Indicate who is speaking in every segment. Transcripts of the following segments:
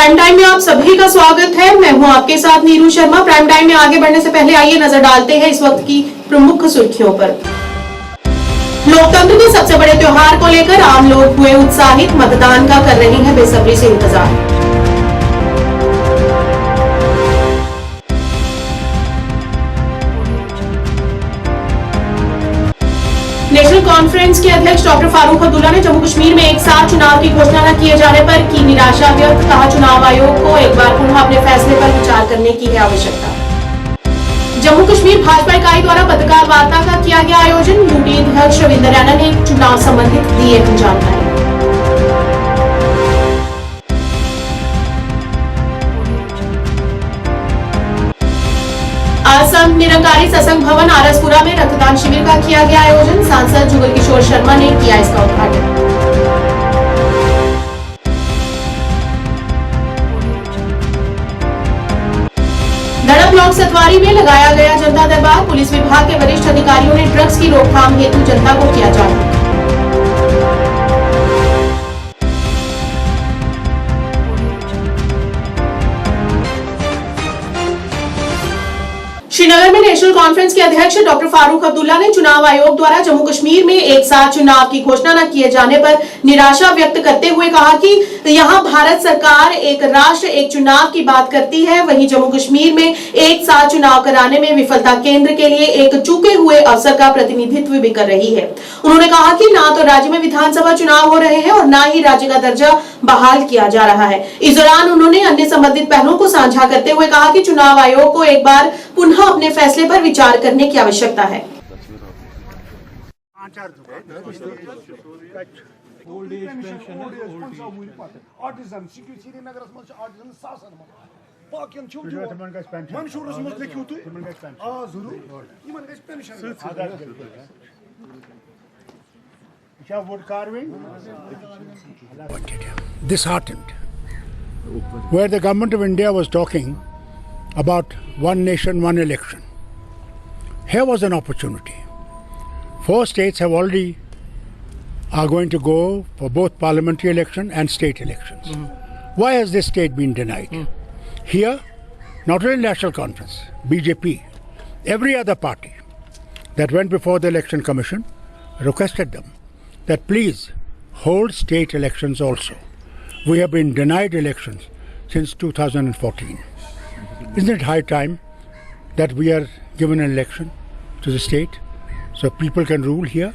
Speaker 1: Prime time में आप सभी का स्वागत है। मैं हूं आपके साथ नीरू शर्मा। प्राइम टाइम में आगे बढ़ने से पहले आइए नजर डालते हैं इस वक्त की प्रमुख सुर्खियों पर। लोकतंत्र के सबसे बड़े त्योहार को लेकर आम लोग हुए उत्साहित, मतदान का कर रहे हैं बेसब्री से इंतजार। नेशनल कॉन्फ्रेंस के अध्यक्ष डॉक्टर फारूक अब्दुल्ला ने जम्मू कश्मीर में एक साथ चुनाव की घोषणा न किए जाने पर की निराशा व्यक्त। कहा, चुनाव आयोग को एक बार पुनः अपने फैसले पर विचार करने की है आवश्यकता। जम्मू कश्मीर भाजपा इकाई द्वारा पत्रकार वार्ता का किया गया आयोजन। यूटी अध्यक्ष रविंद्र रैना ने चुनाव संबंधित दी है जानकारी। असम निरंकारी सत्संग भवन आरसपुरा में रक्तदान शिविर का किया गया आयोजन। सांसद जुगल किशोर शर्मा ने किया इसका उद्घाटन। धड़ा ब्लॉक सतवारी में लगाया गया जनता दरबार। पुलिस विभाग के वरिष्ठ अधिकारियों ने ड्रग्स की रोकथाम हेतु जनता को किया जागरूक। श्रीनगर में नेशनल कॉन्फ्रेंस के अध्यक्ष डॉक्टर फारूक अब्दुल्ला ने चुनाव आयोग द्वारा जम्मू कश्मीर में एक साथ चुनाव की घोषणा न किए जाने पर निराशा व्यक्त करते हुए कहा कि यहां भारत सरकार एक राष्ट्र एक चुनाव की बात करती है, वहीं जम्मू कश्मीर में एक साथ चुनाव कराने में विफलता केंद्र के लिए एक चूके हुए अवसर का प्रतिनिधित्व भी कर रही है। उन्होंने कहा कि न तो राज्य में विधानसभा चुनाव हो रहे हैं और न ही राज्य का दर्जा बहाल किया जा रहा है। इस दौरान उन्होंने अन्य संबंधित पहलुओं को साझा करते हुए कहा कि चुनाव आयोग को एक बार पुनः अपने फैसले पर विचार करने की आवश्यकता है।
Speaker 2: Disheartened, where the government of India was talking about one nation, one election. Here was an opportunity. 4 states have already are going to go for both parliamentary election and state elections. Why has this state been denied? Here, not only National Conference, BJP, every other party that went before the Election Commission requested them that please hold state elections also. We have been denied elections since 2014. Isn't it high time that we are given an election to the state so people can rule here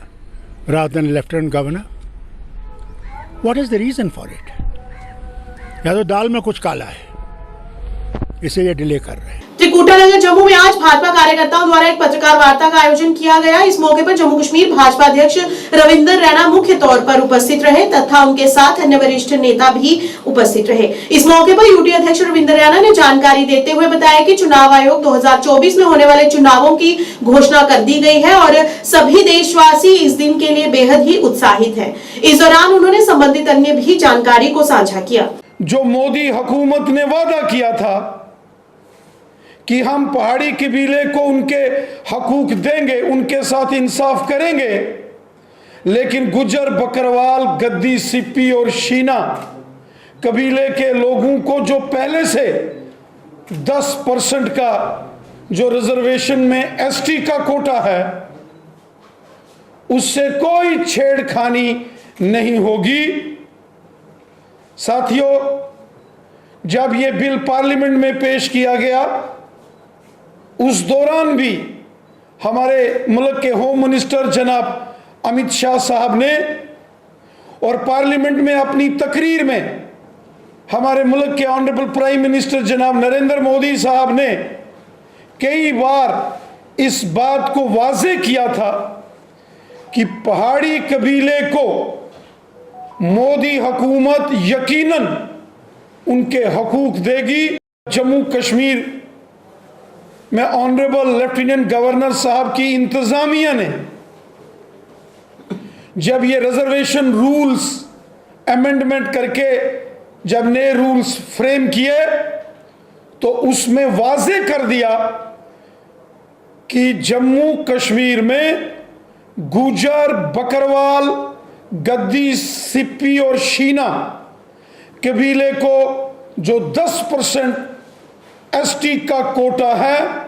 Speaker 2: rather than a lieutenant governor? What is the reason for it? या तो दाल में कुछ काला है, इसे ये delay कर रहे हैं।
Speaker 1: त्रिकुटा नगर जम्मू में आज भाजपा कार्यकर्ताओं द्वारा एक पत्रकार वार्ता का आयोजन किया गया। इस मौके पर जम्मू कश्मीर भाजपा अध्यक्ष रविंद्र रैना मुख्य तौर पर उपस्थित रहे तथा उनके साथ अन्य वरिष्ठ नेता भी उपस्थित रहे। इस मौके पर यूटी अध्यक्ष रविंद्र रैना ने जानकारी देते हुए बताया कि चुनाव आयोग 2024 में होने वाले चुनावों की घोषणा कर दी गई है और सभी देशवासी इस दिन के लिए बेहद ही उत्साहित है। इस दौरान उन्होंने संबंधित अन्य भी जानकारी को साझा किया।
Speaker 3: जो मोदी हुकूमत ने वादा किया था कि हम पहाड़ी कबीले को उनके हकूक देंगे, उनके साथ इंसाफ करेंगे, लेकिन गुजर, बकरवाल, गद्दी, सिप्पी और शीना कबीले के लोगों को जो पहले से 10% का जो रिजर्वेशन में एसटी का कोटा है, उससे कोई छेड़खानी नहीं होगी। साथियों, जब यह बिल पार्लियामेंट में पेश किया गया, उस दौरान भी हमारे मुल्क के होम मिनिस्टर जनाब अमित शाह साहब ने और पार्लियामेंट में अपनी तकरीर में हमारे मुल्क के ऑनरेबल प्राइम मिनिस्टर जनाब नरेंद्र मोदी साहब ने कई बार इस बात को वाज़े किया था कि पहाड़ी कबीले को मोदी हुकूमत यकीनन उनके हकूक देगी। जम्मू कश्मीर में ऑनरेबल लेफ्टिनेंट गवर्नर साहब की इंतजामिया ने जब ये रिजर्वेशन रूल्स अमेंडमेंट करके जब नए रूल्स फ्रेम किए तो उसमें वाज़े कर दिया कि जम्मू कश्मीर में गुजर, बकरवाल, गद्दी, सिप्पी और शीना कबीले को जो 10% एसटी का कोटा है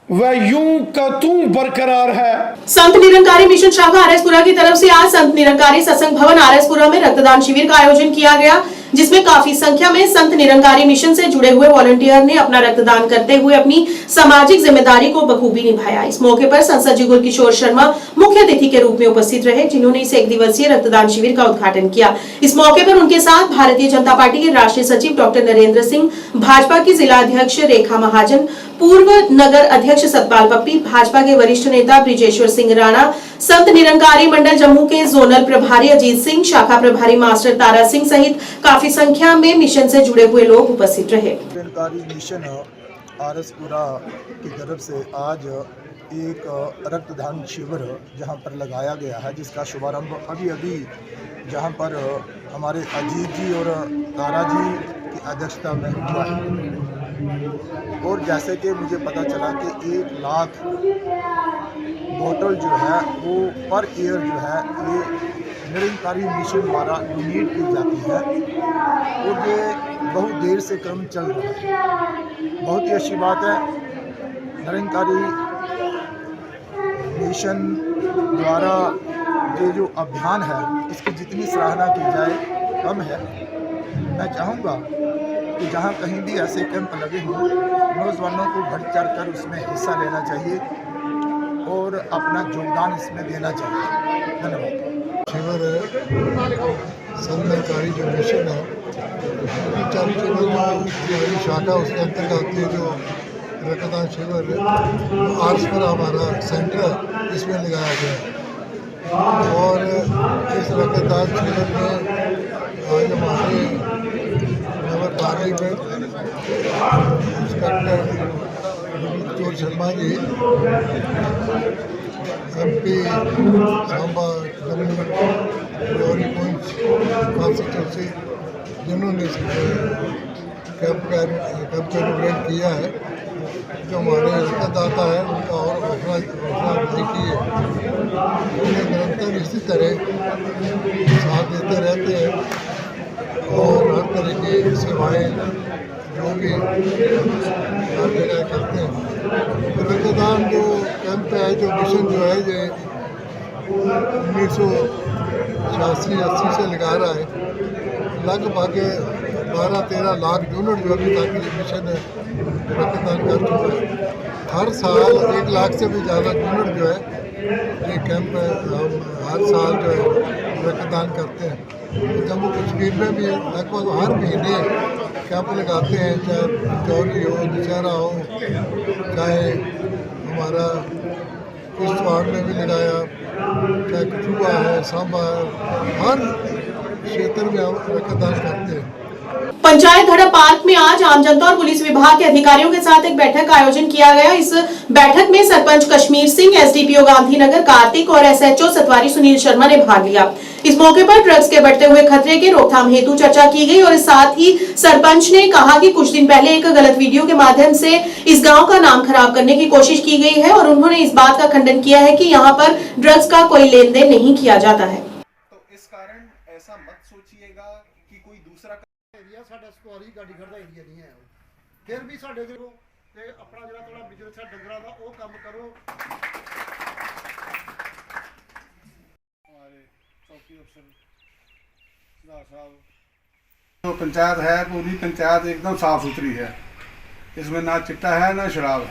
Speaker 3: वह यूं का तूं बरकरार है।
Speaker 1: संत निरंकारी मिशन शाखा आरएसपुरा की तरफ से आज संत निरंकारी सत्संग भवन आरएसपुरा में रक्तदान शिविर का आयोजन किया गया, जिसमें काफी संख्या में संत निरंकारी मिशन से जुड़े हुए वॉलंटियर ने अपना रक्तदान करते हुए अपनी सामाजिक जिम्मेदारी को बखूबी निभाया। इस मौके पर संसद जी गुरकिशोर शर्मा मुख्य अतिथि के रूप में उपस्थित रहे, जिन्होंने इस 1 दिवसीय रक्तदान शिविर का उद्घाटन किया। इस मौके पर उनके साथ भारतीय जनता पार्टी के राष्ट्रीय सचिव डॉक्टर नरेंद्र सिंह, भाजपा की जिला अध्यक्ष रेखा महाजन, पूर्व नगर अध्यक्ष सतपाल पप्पी, भाजपा के वरिष्ठ नेता ब्रिजेश्वर सिंह राणा, संत निरंकारी मंडल जम्मू के जोनल प्रभारी अजीत सिंह, शाखा प्रभारी मास्टर तारा सिंह सहित काफी संख्या में मिशन से जुड़े हुए लोग उपस्थित रहे।
Speaker 4: निरंकारी मिशन आरएसपुरा की तरफ से आज एक रक्तदान शिविर जहां पर लगाया गया है, जिसका शुभारंभ अभी जहां पर हमारे अजीत जी और तारा जी की अध्यक्षता में हुआ है। और जैसे कि मुझे पता चला कि 1 लाख बोतल जो है वो पर ईयर जो है ये निरंकारी मिशन द्वारा डोनेट की जाती है और ये बहुत देर से क्रम चल रहा है। बहुत ही अच्छी बात है। निरंकारी मिशन द्वारा ये जो अभियान है इसकी जितनी सराहना की जाए कम है। मैं चाहूँगा कि जहाँ कहीं भी ऐसे कैंप लगे हों, नौजवानों को बढ़ चढ़ कर उसमें हिस्सा लेना चाहिए और अपना योगदान इसमें देना चाहिए। धन्यवाद।
Speaker 5: शिविर संत निरंकारी जो मिशन है, चैरिटेबल जो हमारी शाखा उसके अंतर्गत आती है, जो रक्तदान शिविर आरएसपुरा हमारा सेंटर है, इसमें लगाया गया है। और इस रक्तदान शिविर में आज हमारे नगर parliament inspector Kishore Sharma ji, MP Samba constituency, जिन्होंने कैंप का इनोग्रेट किया है, जो हमारे रक्तदाता है उनका और हौसला अफजाई की है। उन्हें निरंतर इसी तरह साथ देते रहते हैं और हर तरह की सेवाएँ जो भी हर जगह करते हैं। तो रक्तदान जो कैंप है, जो मिशन जो है, ये 1986-80 से लगा रहा है। लगभग 12-13 लाख यूनिट जो अभी तक ये मिशन रक्तदान कर चुका है। हर साल 1 लाख से भी ज़्यादा यूनिट जो है ये कैंप हम हर साल जो है रक्तदान करते हैं। तो जम्मू कश्मीर में भी लगभग हर महीने कैंप लगाते हैं, चाहे चौरी हो, दशहरा हो, चाहे हमारा किश्तवाड़ में भी लगाया, चाहे कठुआ है, सांबा है, हर क्षेत्र में हम रक्तदान करते हैं।
Speaker 1: पंचायत धड़ा पार्क में आज आम जनता और पुलिस विभाग के अधिकारियों के साथ एक बैठक का आयोजन किया गया। इस बैठक में सरपंच कश्मीर सिंह, एसडीपीओ गांधीनगर कार्तिक और एसएचओ सतवारी सुनील शर्मा ने भाग लिया। इस मौके पर ड्रग्स के बढ़ते हुए खतरे के रोकथाम हेतु चर्चा की गई और साथ ही सरपंच ने कहा कि कुछ दिन पहले एक गलत वीडियो के माध्यम से इस गांव का नाम खराब करने की कोशिश की गई है और उन्होंने इस बात का खंडन किया है कि यहाँ पर ड्रग्स का कोई लेन देन नहीं किया जाता है।
Speaker 6: तो इस कारण ऐसा मत सोचिएगा कि कोई दूसरा
Speaker 5: एरिया साडा सतवारी गाड़ी खड़दा एरिया नहीं है, फिर भी साडे को ते अपना जरा थोड़ा बिजनेस है डंगरा दा ओ काम करो।
Speaker 6: हमारे चौकी अफसर सरदार साहब, जो पंचायत है पूरी पंचायत एकदम साफ सुथरी है, इसमें ना चिट्टा है ना शराब है।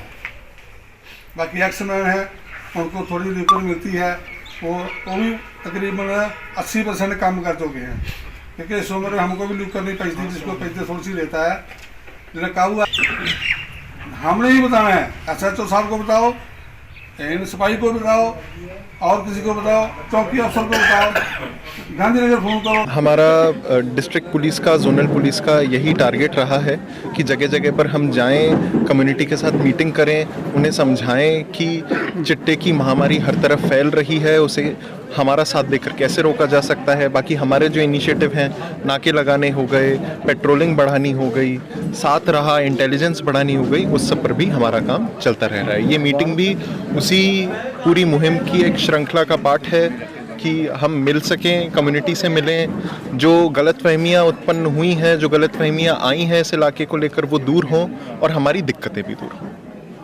Speaker 6: बाकी एक्समैन है, उनको थोड़ी लिकर मिलती है, वो भी तकरीबन 80% काम कर चुके हैं, क्योंकि इस उम्र में हमको भी लिकर नहीं पचती, जिसको पचते थोड़ी सी लेता है। जिन्हें काबू हमने ही बताना है, एसएचओ साहब को बताओ, इन सिपाही को बताओ और किसी को बताओ, चौकी अफसर को बताओ, गांधीनगर फोन करो।
Speaker 7: हमारा डिस्ट्रिक्ट पुलिस का, जोनल पुलिस का यही टारगेट रहा है कि जगह जगह पर हम जाएं, कम्युनिटी के साथ मीटिंग करें, उन्हें समझाएं कि चिट्टे की महामारी हर तरफ फैल रही है, उसे हमारा साथ देकर कैसे रोका जा सकता है। बाकी हमारे जो इनिशिएटिव हैं, नाके लगाने हो गए, पेट्रोलिंग बढ़ानी हो गई, साथ रहा इंटेलिजेंस बढ़ानी हो गई, उस सब पर भी हमारा काम चलता रह रहा है। ये मीटिंग भी उसी पूरी मुहिम की एक श्रृंखला का पार्ट है कि हम मिल सकें, कम्युनिटी से मिलें, जो गलतफहमियाँ उत्पन्न हुई हैं, जो गलतफहमियाँ आई हैं इस इलाके को लेकर वो दूर हों और हमारी दिक्कतें भी दूर हों।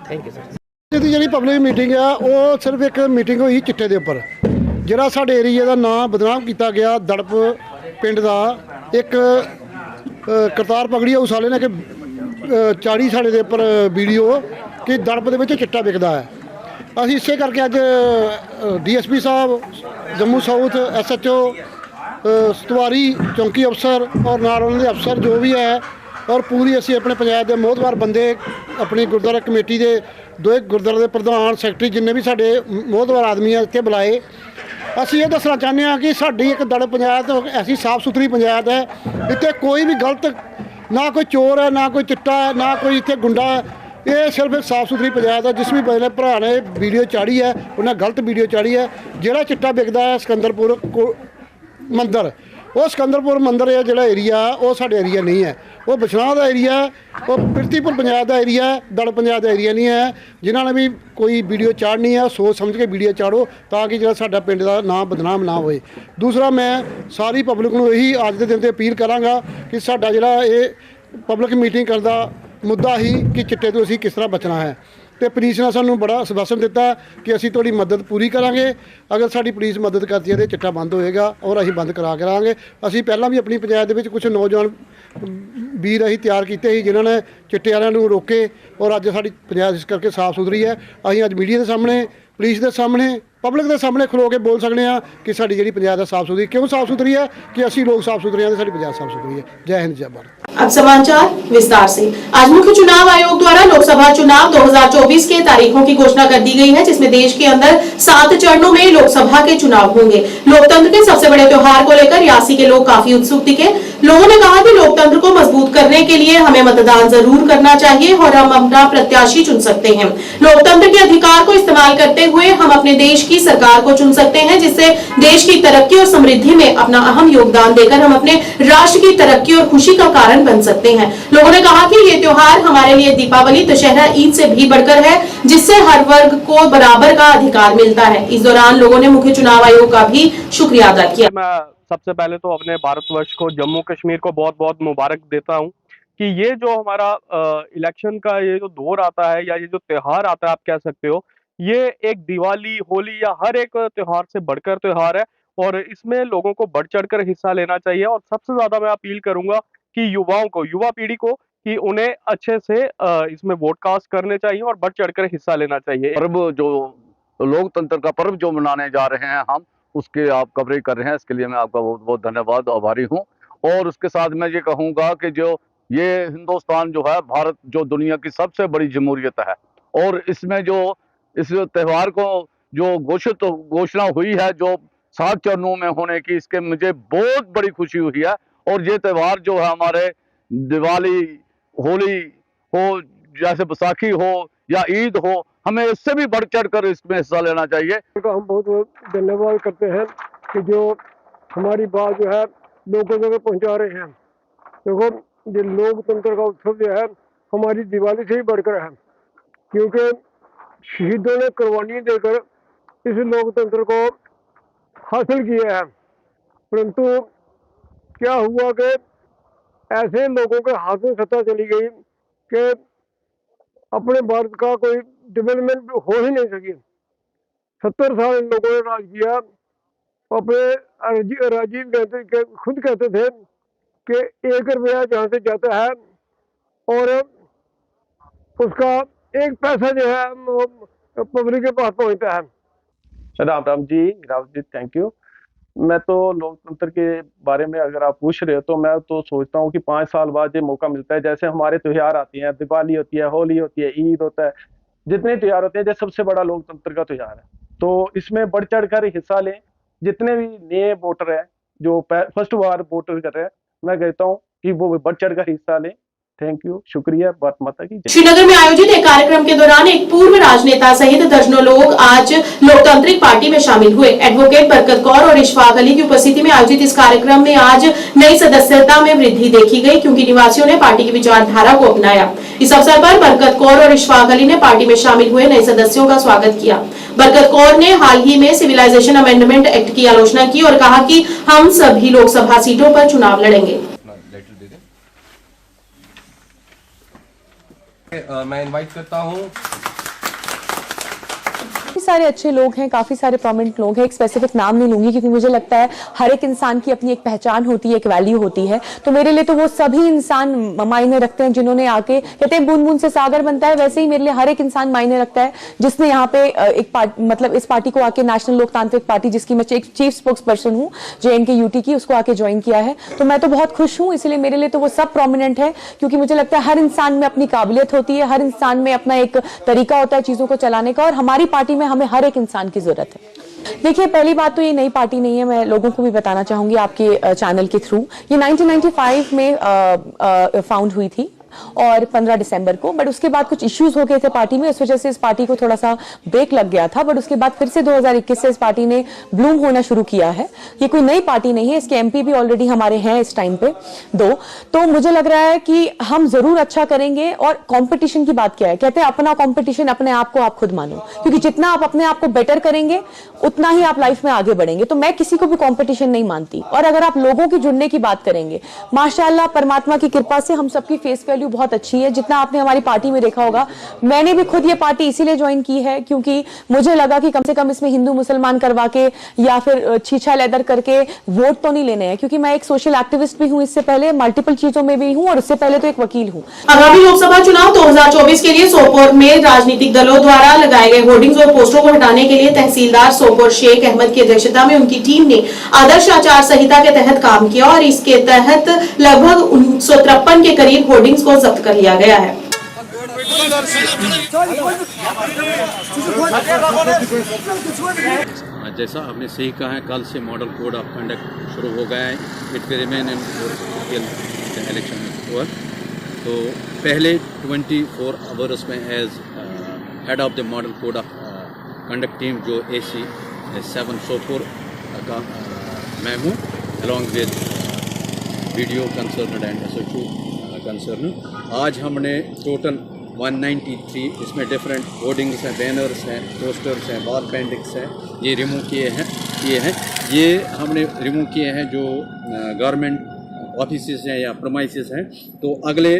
Speaker 8: Thank you sir.
Speaker 9: ਜਿਹੜੀ ਪਬਲਿਕ ਮੀਟਿੰਗ ਆ ਉਹ ਸਿਰਫ ਇੱਕ ਮੀਟਿੰਗ ਹੋਈ ਚਿੱਟੇ ਦੇ ਉੱਪਰ, ਜਿਹੜਾ ਸਾਡੇ ਏਰੀਆ ਦਾ ਨਾਂ ਬਦਨਾਮ ਕੀਤਾ ਗਿਆ। ਦੜਪ ਪਿੰਡ ਦਾ ਇੱਕ ਕਰਤਾਰ ਪਗੜੀ ਹਾਊਸ ਵਾਲੇ ਨੇ ਕਿ 40 ਸਾਲੇ ਦੇ ਉੱਪਰ ਵੀਡੀਓ ਕਿ ਦੜਪ ਦੇ ਵਿੱਚ ਚਿੱਟਾ ਵਿਕਦਾ ਹੈ। ਅਸੀਂ ਇਸੇ ਕਰਕੇ ਅੱਜ DSP ਸਾਹਿਬ, ਜੰਮੂ ਸਾਊਥ SHO, ਸਤਵਾਰੀ ਚੌਂਕੀ ਅਫਸਰ ਔਰ ਨਾਲ ਉਹਨਾਂ ਦੇ ਅਫਸਰ ਜੋ ਵੀ ਹੈ ਔਰ ਪੂਰੀ ਅਸੀਂ ਆਪਣੇ ਪੰਜਾਬ ਦੇ ਮੋਹਤਵਾਰ ਬੰਦੇ, ਆਪਣੀ ਗੁਰਦੁਆਰਾ ਕਮੇਟੀ ਦੇ 2 ਗੁਰਦੁਆਰੇ ਦੇ ਪ੍ਰਧਾਨ, ਸੈਕਟਰੀ, ਜਿੰਨੇ ਵੀ ਸਾਡੇ ਮੋਹਤਵਾਰ ਆਦਮੀ ਆ ਇੱਥੇ ਬੁਲਾਏ। ਅਸੀਂ ਇਹ ਦੱਸਣਾ ਚਾਹੁੰਦੇ ਹਾਂ ਕਿ ਸਾਡੀ ਇੱਕ ਦੜ ਪੰਚਾਇਤ ਐਸੀ ਸਾਫ਼ ਸੁਥਰੀ ਪੰਚਾਇਤ ਹੈ, ਇੱਥੇ ਕੋਈ ਵੀ ਗਲਤ, ਨਾ ਕੋਈ ਚੋਰ ਹੈ, ਨਾ ਕੋਈ ਚਿੱਟਾ ਹੈ, ਨਾ ਕੋਈ ਇੱਥੇ ਗੁੰਡਾ ਹੈ। ਇਹ ਸਿਰਫ ਇੱਕ ਸਾਫ਼ ਸੁਥਰੀ ਪੰਚਾਇਤ ਹੈ। ਜਿਸ ਵੀ ਬੰਦੇ ਨੇ ਭਰਾ ਨੇ ਵੀਡੀਓ ਚਾੜੀ ਹੈ ਉਹਨਾਂ ਗਲਤ ਵੀਡੀਓ ਚਾੜੀ ਹੈ। ਜਿਹੜਾ ਚਿੱਟਾ ਵਿਕਦਾ ਹੈ ਸਿਕੰਦਰਪੁਰ ਮੰਦਰ, ਉਹ ਸਿਕੰਦਰਪੁਰ ਮੰਦਰ ਹੈ ਜਿਹੜਾ ਏਰੀਆ, ਉਹ ਸਾਡੇ ਏਰੀਆ ਨਹੀਂ ਹੈ। ਉਹ ਬਛਨਾਹ ਦਾ ਏਰੀਆ, ਉਹ ਪਿਰਤੀਪੁਰ ਪੰਚਾਇਤ ਦਾ ਏਰੀਆ, ਦੜ ਪੰਚਾਇਤ ਦਾ ਏਰੀਆ ਨਹੀਂ ਹੈ। ਜਿਨ੍ਹਾਂ ਨੇ ਵੀ ਕੋਈ ਵੀਡੀਓ ਚਾੜਨੀ ਹੈ ਸੋਚ ਸਮਝ ਕੇ ਵੀਡੀਓ ਚਾੜੋ ਤਾਂ ਕਿ ਜਿਹੜਾ ਸਾਡਾ ਪਿੰਡ ਦਾ ਨਾਂ ਬਦਨਾਮ ਨਾ ਹੋਏ। ਦੂਸਰਾ, ਮੈਂ ਸਾਰੀ ਪਬਲਿਕ ਨੂੰ ਇਹੀ ਅੱਜ ਦੇ ਦਿਨ 'ਤੇ ਅਪੀਲ ਕਰਾਂਗਾ ਕਿ ਸਾਡਾ ਜਿਹੜਾ ਇਹ ਪਬਲਿਕ ਮੀਟਿੰਗ ਕਰਨ ਦਾ ਮੁੱਦਾ ਹੀ ਕਿ ਚਿੱਟੇ ਤੋਂ ਅਸੀਂ ਕਿਸ ਤਰ੍ਹਾਂ ਬਚਣਾ ਹੈ। ਤੇ ਪੁਲਿਸ ਨੇ ਸਾਨੂੰ ਬੜਾ ਆਸ਼ਵਾਸਨ ਦਿੱਤਾ ਕਿ ਅਸੀਂ ਤੁਹਾਡੀ ਮਦਦ ਪੂਰੀ ਕਰਾਂਗੇ। ਅਗਰ ਸਾਡੀ ਪੁਲਿਸ ਮਦਦ ਕਰਦੀ ਹੈ ਤਾਂ ਚਿੱਟਾ ਬੰਦ ਹੋਏਗਾ ਔਰ ਅਸੀਂ ਬੰਦ ਕਰਾ ਕਰਾਂਗੇ। ਅਸੀਂ ਪਹਿਲਾਂ ਵੀ ਆਪਣੀ ਪੰਚਾਇਤ ਦੇ ਵਿੱਚ ਕੁਝ ਨੌਜਵਾਨ ਵੀਰ ਅਸੀਂ ਤਿਆਰ ਕੀਤੇ ਸੀ ਜਿਨ੍ਹਾਂ ਨੇ ਚਿੱਟੇ ਵਾਲਿਆਂ ਨੂੰ ਰੋਕੇ ਔਰ ਅੱਜ ਸਾਡੀ ਪੰਚਾਇਤ ਇਸ ਕਰਕੇ ਸਾਫ਼ ਸੁਥਰੀ ਹੈ। ਅਸੀਂ ਅੱਜ ਮੀਡੀਆ ਦੇ ਸਾਹਮਣੇ, ਪੁਲਿਸ ਦੇ ਸਾਹਮਣੇ, ਪਬਲਿਕ ਦੇ ਸਾਹਮਣੇ ਖਲੋ ਕੇ ਬੋਲ ਸਕਦੇ ਹਾਂ ਕਿ ਸਾਡੀ ਜਿਹੜੀ पंचायत है साफ सुथरी। क्यों साफ सुथरी है कि असी लोग साफ सुथरे हैं, साडी पंचायत साफ सुथरी है। जय हिंद, जय भारत।
Speaker 1: अब समाचार विस्तार से। आज मुख्य चुनाव आयोग द्वारा लोकसभा चुनाव 2024 के तारीखों की घोषणा कर दी गई है, जिसमें देश के अंदर 7 चरणों में लोकसभा के चुनाव होंगे। लोकतंत्र के सबसे बड़े त्योहार को लेकर रियासी के लोग काफी उत्सुक दिखे। लोगों ने कहा कि लोकतंत्र को मजबूत करने के लिए हमें मतदान जरूर करना चाहिए और हम अपना प्रत्याशी चुन सकते हैं। लोकतंत्र के अधिकार को इस्तेमाल करते हुए हम अपने देश की सरकार को चुन सकते हैं, जिससे देश की तरक्की और समृद्धि में अपना अहम योगदान देकर हम अपने राष्ट्र की तरक्की और खुशी का कारण बन सकते हैं। लोगों ने कहा कि ये त्योहार हमारे लिए दीपावली, दशहरा, ईद से भी बढ़कर है, जिससे हर वर्ग को बराबर का अधिकार मिलता है। इस दौरान लोगों ने मुख्य चुनाव आयोग का भी शुक्रिया अदा किया।
Speaker 10: मैं सबसे पहले तो अपने भारतवर्ष को, जम्मू कश्मीर को बहुत बहुत मुबारक देता हूं कि ये जो हमारा इलेक्शन का ये जो दौर आता है या ये जो त्योहार आता है, आप कह सकते हो, ये एक दिवाली, होली या हर एक त्योहार से बढ़कर त्योहार है और इसमें लोगों को बढ़ चढ़कर हिस्सा लेना चाहिए। और सबसे ज्यादा मैं अपील करूंगा कि युवाओं को, युवा पीढ़ी को, कि उन्हें अच्छे से इसमें वोट कास्ट करने चाहिए और बढ़ चढ़कर हिस्सा लेना चाहिए।
Speaker 11: पर्व जो लोकतंत्र का पर्व जो मनाने जा रहे हैं हम, उसके आप कवरेज कर रहे हैं, इसके लिए मैं आपका बहुत बहुत धन्यवाद, आभारी हूं। और उसके साथ मैं ये कहूंगा कि जो ये हिंदुस्तान जो है, भारत जो दुनिया की सबसे बड़ी जमहूरियत है और इसमें जो इस त्यौहार को जो घोषणा हुई है जो 7 चरणों में होने की, इसके मुझे बहुत बड़ी खुशी हुई है। और ये त्यौहार जो है हमारे दिवाली, होली हो, जैसे बैसाखी हो या ईद हो, हमें इससे भी बढ़ चढ़ कर इसमें हिस्सा लेना चाहिए।
Speaker 9: हम बहुत बहुत धन्यवाद करते हैं कि जो हमारी बात जो है लोगों तक पहुंचा रहे हैं। देखो, ये लोकतंत्र का उत्सव जो है हमारी दिवाली से ही बढ़कर है, क्योंकि शहीदों ने कुर्बानी देकर इस लोकतंत्र को हासिल किया है। परंतु क्या हुआ कि ऐसे लोगों के हाथ में सत्ता चली गई कि अपने भारत का कोई डेवलपमेंट हो ही नहीं सकी। 70 साल इन लोगों ने राज किया। अपने राजीव गांधी खुद कहते थे कि 1 रुपया जहाँ से जाता है और उसका 1 पैसा जो है पब्लिक के पास पहुँचता है।
Speaker 10: Ram Ram ji, Rao ji, thank you. मैं तो लोकतंत्र के बारे में अगर आप पूछ रहे हो तो मैं तो सोचता हूँ कि 5 साल बाद ये मौका मिलता है। जैसे हमारे त्योहार आती हैं, दिवाली होती है, होली होती है, ईद होता है, जितने त्योहार होते हैं, जैसे सबसे बड़ा लोकतंत्र का त्योहार है, तो इसमें बढ़ चढ़ कर हिस्सा लें। जितने भी नए वोटर हैं जो फर्स्ट बार वोटर कर रहे हैं, मैं कहता हूँ कि वो बढ़ चढ़ कर हिस्सा लें। थैंक यू, शुक्रिया, भारत माता की जय।
Speaker 1: श्रीनगर में आयोजित एक कार्यक्रम के दौरान एक पूर्व राजनेता सहित दर्जनों लोग आज लोकतांत्रिक पार्टी में शामिल हुए। एडवोकेट बरकत कौर और इशफाक अली की उपस्थिति में आयोजित इस कार्यक्रम में आज नई सदस्यता में वृद्धि देखी गई, क्योंकि निवासियों ने पार्टी की विचारधारा को अपनाया। इस अवसर पर बरकत कौर और इशफाक अली ने पार्टी में शामिल हुए नए सदस्यों का स्वागत किया। बरकत कौर ने हाल ही में सिविलाइजेशन अमेंडमेंट एक्ट की आलोचना की और कहा कि हम सभी लोकसभा सीटों पर चुनाव लड़ेंगे।
Speaker 8: मैं इनवाइट करता हूं।
Speaker 12: काफी सारे अच्छे लोग हैं, काफी सारे प्रोमिनेंट लोग हैं। एक स्पेसिफिक नाम नहीं लूंगी क्योंकि मुझे लगता है हर एक इंसान की अपनी एक पहचान होती है, एक वैल्यू होती है। तो मेरे लिए तो वो सभी इंसान मायने रखते हैं जिन्होंने आके, कहते हैं बूंद बूंद से सागर बनता है, वैसे ही मेरे लिए हर एक इंसान मायने रखता है जिसने यहाँ पे एक मतलब इस पार्टी को आके, नेशनल लोकतांत्रिक पार्टी जिसकी मैं एक चीफ स्पोक्स पर्सन हूँ JNK UT की, उसको आके ज्वाइन किया है। तो मैं तो बहुत खुश हूँ, इसलिए मेरे लिए तो वो सब प्रोमिनेंट है क्योंकि मुझे लगता है हर इंसान में अपनी काबिलियत होती है, हर इंसान में अपना एक तरीका होता है चीजों को चलाने का, और हमारी पार्टी में हमें हर एक इंसान की जरूरत है। देखिए, पहली बात तो ये नई पार्टी नहीं है, मैं लोगों को भी बताना चाहूंगी आपके चैनल के थ्रू। ये 1995 में फाउंड हुई थी और 15 दिसंबर को, बट उसके बाद कुछ इश्यूज हो गए थे पार्टी में, उस वजह से इस पार्टी को थोड़ा सा ब्रेक लग गया था। बट उसके बाद फिर से 2021 से इस पार्टी ने ब्लूम होना शुरू किया है। ये कोई नई पार्टी नहीं है, इसके MP भी ऑलरेडी हमारे हैं इस टाइम पे 2। तो मुझे लग रहा है कि हम जरूर अच्छा करेंगे। और कंपटीशन की बात क्या है, कहते हैं अपना कंपटीशन अपने आप को आप खुद मानो, क्योंकि जितना आप अपने आप को बेटर करेंगे उतना ही आप लाइफ में आगे बढ़ेंगे। तो मैं किसी को भी कंपटीशन नहीं मानती। और अगर आप लोगों की जुड़ने की बात करेंगे, माशाल्लाह परमात्मा की कृपा से हम सबकी फेस वैल्यू बहुत अच्छी है, जितना आपने हमारी पार्टी में देखा होगा। मैंने भी खुद ये पार्टी इसीलिए ज्वाइन की है क्योंकि मुझे लगा कि कम से कम इसमें हिंदू मुसलमान करवा के या फिर छीछा लेदर करके वोट तो नहीं लेने हैं, क्योंकि मैं एक सोशल एक्टिविस्ट भी हूं, इससे पहले मल्टीपल चीजों में भी हूं और उससे पहले तो एक वकील हूं।
Speaker 1: आगामी लोकसभा चुनाव 2024 के लिए सोपोर में राजनीतिक दलों द्वारा लगाए गए होर्डिंग्स और पोस्टरों को हटाने के लिए तहसीलदार सोपोर शेख अहमद की अध्यक्षता में उनकी टीम ने आदर्श आचार संहिता के तहत काम किया और इसके तहत लगभग 153 के करीब होर्डिंग्स को जब्त कर लिया गया है।
Speaker 13: जैसा आपने सही कहा है, कल से मॉडल कोड ऑफ कंडक्ट शुरू हो गया है। It will remain in election over. तो पहले 24 आवर्स में as head of the model code of conduct team जो AC 7 सोपोर का मैं हूँ, along with VDO concern and SHO concern. आज हमने टोटल 193 इसमें डिफरेंट होर्डिंग्स हैं, बैनर्स हैं, पोस्टर्स हैं, वॉल पेंटिंग्स हैं, ये रिमूव किए हैं। ये हमने रिमूव किए हैं जो गवर्नमेंट ऑफिसेस हैं या प्रमाइसेस हैं। तो अगले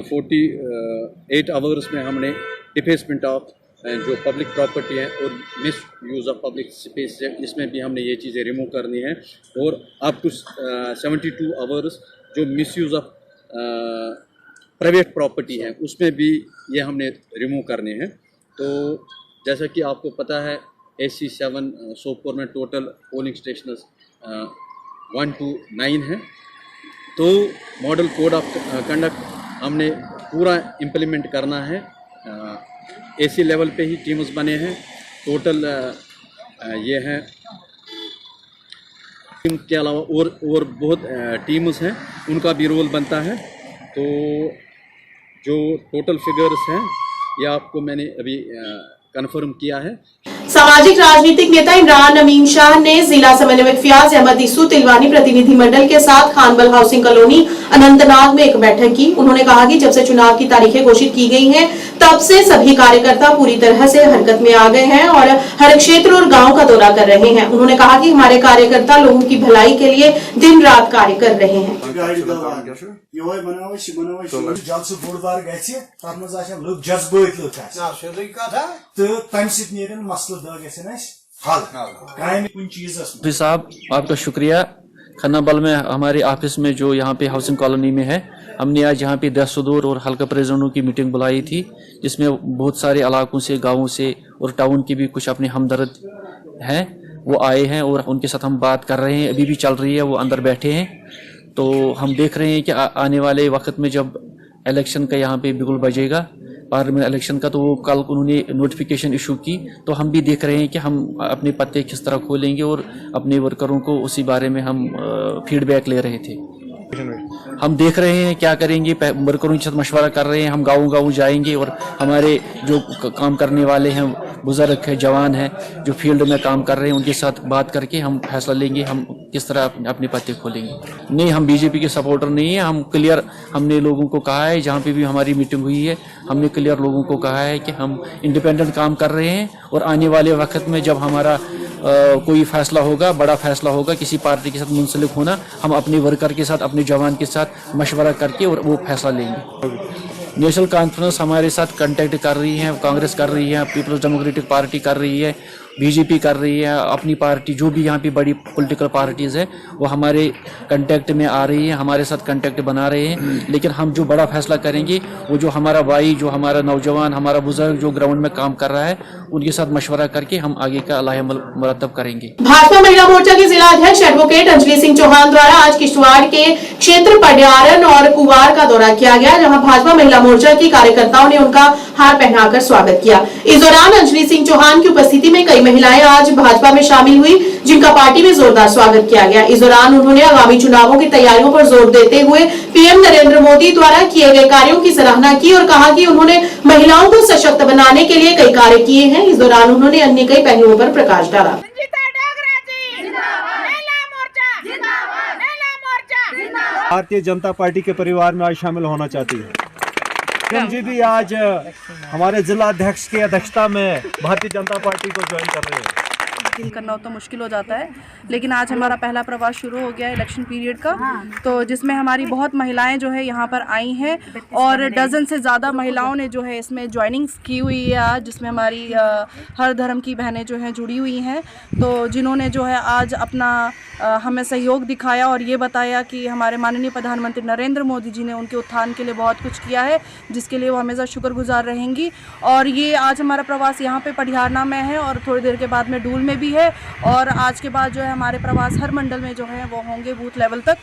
Speaker 13: 48 आवर्स में हमने डिफेसमेंट ऑफ जो पब्लिक प्रॉपर्टी है और miss use of public space है, इसमें भी हमने ये चीज़ें रिमूव करनी है। और अप टू 72 आवर्स जो miss use of private property है उसमें भी ये हमने रिमूव करने हैं। तो जैसा कि आपको पता है, AC 7 सोपोर में टोटल पोलिंग स्टेशन 1 to 9 है। तो मॉडल कोड ऑफ कंडक्ट हमने पूरा इम्प्लीमेंट करना है। AC लेवल पे ही टीम्स बने हैं टोटल, ये हैं। टीम के अलावा और बहुत टीम्स हैं, उनका भी रोल बनता है। तो जो टोटल फिगर्स हैं ये आपको मैंने अभी कंफर्म किया है।
Speaker 1: सामाजिक राजनीतिक नेता इमरान अमीन शाह ने जिला समन्वयक फियाज अहमद इस्सू तिलवानी प्रतिनिधिमंडल के साथ खानबल हाउसिंग कॉलोनी अनंतनाग में एक बैठक की। उन्होंने कहा कि जब से चुनाव की तारीखें घोषित की गई हैं, तब से सभी कार्यकर्ता पूरी तरह से हरकत में आ गए हैं और हर क्षेत्र और गांव का दौरा कर रहे हैं। उन्होंने कहा कि हमारे कार्यकर्ता लोगों की भलाई के लिए दिन रात कार्य कर रहे हैं।
Speaker 14: साहब आपका शुक्रिया। खन्नाबल में हमारे ऑफिस में जो यहाँ पे हाउसिंग कॉलोनी में है, हमने आज यहाँ पे 10 सदूर और हल्का प्रेसिडेंटों की मीटिंग बुलाई थी, जिसमें बहुत सारे इलाकों से, गाँवों से और टाउन के भी कुछ अपने हमदर्द हैं, वो आए हैं और उनके साथ हम बात कर रहे हैं। अभी भी चल रही है, वो अंदर बैठे हैं। तो हम देख रहे हैं कि आने वाले वक्त में जब इलेक्शन का यहाँ पे बिगुल बजेगा, पार्लियामेंट इलेक्शन का, तो वो कल उन्होंने नोटिफिकेशन इशू की। तो हम भी देख रहे हैं कि हम अपने पत्ते किस तरह खोलेंगे और अपने वर्करों को उसी बारे में हम फीडबैक ले रहे थे। हम देख रहे हैं क्या करेंगे, वर्करों के साथ मशवरा कर रहे हैं। हम गाँव-गाँव जाएंगे और हमारे जो काम करने वाले हैं बुजुर्ग है, जवान है, जो फील्ड में काम कर रहे हैं, उनके साथ बात करके हम फैसला लेंगे हम किस तरह अपने पत्ते खोलेंगे। नहीं, हम बीजेपी के सपोर्टर नहीं है। हम क्लियर, हमने लोगों को कहा है, जहाँ पे भी हमारी मीटिंग हुई है हमने क्लियर लोगों को कहा है कि हम इंडिपेंडेंट काम कर रहे हैं और आने वाले वक्त में जब हमारा कोई फैसला होगा, बड़ा फैसला होगा किसी पार्टी के साथ मुंसलिक होना, हम अपने वर्कर के साथ, अपने जवान के साथ मशवरा करके और वो फैसला लेंगे। नेशनल कॉन्फ्रेंस हमारे साथ कांटेक्ट कर रही है, कांग्रेस कर रही है, पीपल्स डेमोक्रेटिक पार्टी कर रही है, बीजेपी कर रही है, अपनी पार्टी जो भी यहाँ पे बड़ी पॉलिटिकल पार्टीज़ है वो हमारे कांटेक्ट में आ रही है, हमारे साथ कांटेक्ट बना रहे हैं। लेकिन हम जो बड़ा फैसला करेंगे वो जो हमारा भाई, जो हमारा नौजवान, हमारा बुजुर्ग जो ग्राउंड में काम कर रहा है उनके साथ मशवरा करके हम आगे का लाहेमल मुरतब करेंगे।
Speaker 1: भाजपा महिला मोर्चा की जिला अध्यक्ष एडवोकेट अंजलि सिंह चौहान द्वारा आज किश्तवाड़ के क्षेत्र पडियारन और कुवार का दौरा किया गया, जहां भाजपा महिला मोर्चा की कार्यकर्ताओं ने उनका हार पहनाकर स्वागत किया। इस दौरान अंजलि सिंह चौहान की उपस्थिति में कई महिलाएं आज भाजपा में शामिल हुई, जिनका पार्टी में जोरदार स्वागत किया गया। इस दौरान उन्होंने आगामी चुनावों की तैयारियों पर जोर देते हुए पीएम नरेंद्र मोदी द्वारा किए गए कार्यों की सराहना की और कहा कि उन्होंने महिलाओं को सशक्त बनाने के लिए कई कार्य किए हैं। इस दौरान उन्होंने अन्य कई पहलुओं पर प्रकाश डाला।
Speaker 15: भारतीय जनता पार्टी के परिवार में आज शामिल होना चाहती है। पीएम जी भी आज हमारे जिला अध्यक्ष की अध्यक्षता में भारतीय जनता पार्टी को ज्वाइन कर रहे हैं।
Speaker 16: करना तो मुश्किल हो जाता है, लेकिन आज हमारा पहला प्रवास शुरू हो गया है इलेक्शन पीरियड का, तो जिसमें हमारी बहुत महिलाएं जो है यहाँ पर आई हैं और डजन से ज़्यादा महिलाओं ने जो है इसमें ज्वाइनिंग्स की हुई है आज, जिसमें हमारी हर धर्म की बहनें जो हैं जुड़ी हुई हैं, तो जिन्होंने जो है आज अपना हमें सहयोग दिखाया और ये बताया कि हमारे माननीय प्रधानमंत्री नरेंद्र मोदी जी ने उनके उत्थान के लिए बहुत कुछ किया है, जिसके लिए वो हमेशा शुक्रगुजार रहेंगी। और ये आज हमारा प्रवास यहाँ पे पडियारना में है और थोड़ी देर के बाद में डूल में भी है, और आज के बाद जो है हमारे प्रवास हर मंडल में जो है वो होंगे बूथ लेवल तक,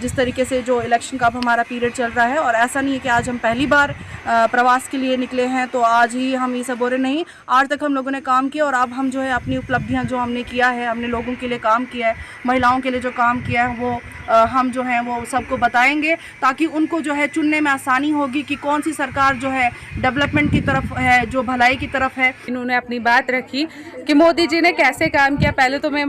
Speaker 16: जिस तरीके से जो इलेक्शन का हमारा पीरियड चल रहा है। और ऐसा नहीं है कि आज हम पहली बार प्रवास के लिए निकले हैं तो आज ही हम ये सब बोले, नहीं, आज तक हम लोगों ने काम किया और अब हम जो है अपनी उपलब्धियां जो हमने किया है, हमने लोगों के लिए काम किया है, महिलाओं के लिए जो काम किया है वो हम जो है वो सबको बताएंगे, ताकि उनको जो है चुनने में आसानी होगी कि कौन सी सरकार जो है डेवलपमेंट की तरफ है, जो भलाई की तरफ है।
Speaker 17: इन्होंने अपनी बात रखी कि मोदी जी ने कैसे काम किया। पहले तो मैं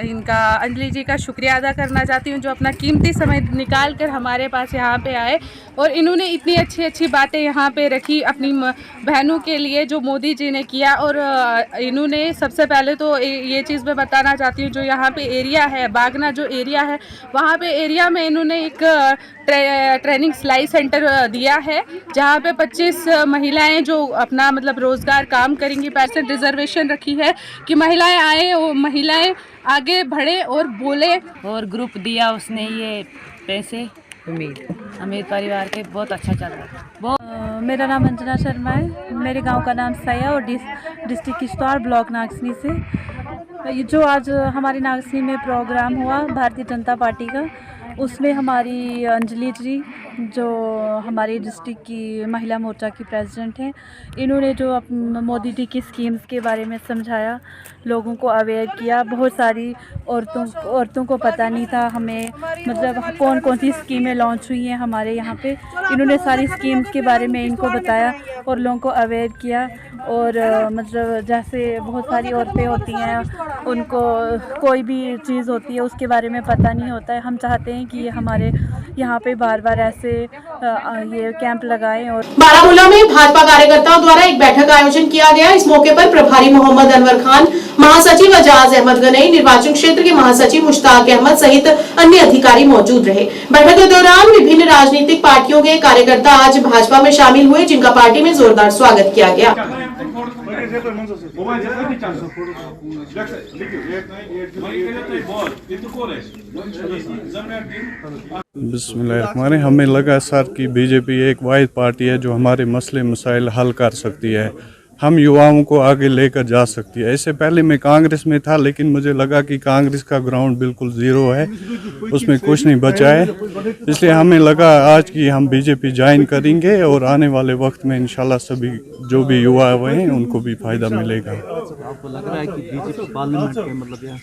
Speaker 17: इनका अंजलि जी का शुक्रिया अदा करना चाहती हूँ, जो अपना कीमती समय निकाल कर हमारे पास यहाँ पे आए और इन्होंने इतनी अच्छी अच्छी बातें यहाँ पे रखी अपनी बहनों के लिए जो मोदी जी ने किया। और इन्होंने सबसे पहले तो ये चीज़ मैं बताना चाहती हूँ, जो यहाँ पे एरिया है बागना जो एरिया है, वहाँ पे एरिया में इन्होंने एक ट्रेनिंग सिलाई सेंटर दिया है, जहाँ पे 25 महिलाएं जो अपना मतलब रोज़गार काम करेंगी। % रिजर्वेशन रखी है कि महिलाएं आए और महिलाएं आगे बढ़े और बोले।
Speaker 18: और ग्रुप दिया उसने ये पैसे अमीर परिवार के, बहुत अच्छा चल रहा है।
Speaker 19: मेरा नाम अंजना शर्मा है, मेरे गांव का नाम सया और डिस्ट्रिक्ट किश्तवाड़ ब्लॉक नागसनी से। ये जो आज हमारी नागसनी में प्रोग्राम हुआ भारतीय जनता पार्टी का, उसमें हमारी अंजलि जी जो हमारी डिस्ट्रिक्ट की महिला मोर्चा की प्रेसिडेंट हैं, इन्होंने जो मोदी जी की स्कीम्स के बारे में समझाया, लोगों को अवेयर किया। बहुत सारी औरतों को पता नहीं था हमें मतलब कौन कौन सी स्कीमें लॉन्च हुई हैं हमारे यहाँ पे। इन्होंने सारी स्कीम्स के बारे में इनको बताया और लोगों को अवेयर किया। और मतलब जैसे बहुत सारी औरतें होती हैं, उनको कोई भी चीज़ होती है उसके बारे में पता नहीं होता है। हम चाहते हैं कि हमारे यहाँ पे बार बार ऐसे ये कैंप लगाएं। और
Speaker 1: बारामूला में भाजपा कार्यकर्ताओं द्वारा एक बैठक का आयोजन किया गया। इस मौके पर प्रभारी मोहम्मद अनवर खान, महासचिव अजाज अहमद गनई, निर्वाचन क्षेत्र के महासचिव मुश्ताक अहमद सहित अन्य अधिकारी मौजूद रहे। बैठक के दौरान विभिन्न राजनीतिक पार्टियों के कार्यकर्ता आज भाजपा में शामिल हुए, जिनका पार्टी में जोरदार स्वागत किया गया।
Speaker 20: बिस्मिल्लाह, हमें लगा सर कि बीजेपी एक वाहिद पार्टी है जो हमारे मसले मसाइल हल कर सकती है, हम युवाओं को आगे लेकर जा सकती है। इससे पहले मैं कांग्रेस में था, लेकिन मुझे लगा कि कांग्रेस का ग्राउंड बिल्कुल ज़ीरो है, उसमें कुछ नहीं बचा है, इसलिए हमें लगा आज कि हम बीजेपी ज्वाइन करेंगे और आने वाले वक्त में इंशाल्लाह सभी जो भी युवा हुए हैं उनको भी फ़ायदा मिलेगा।
Speaker 21: आपको लग रहा है कि बीजेपी पार्लियामेंट में मतलब यहाँ?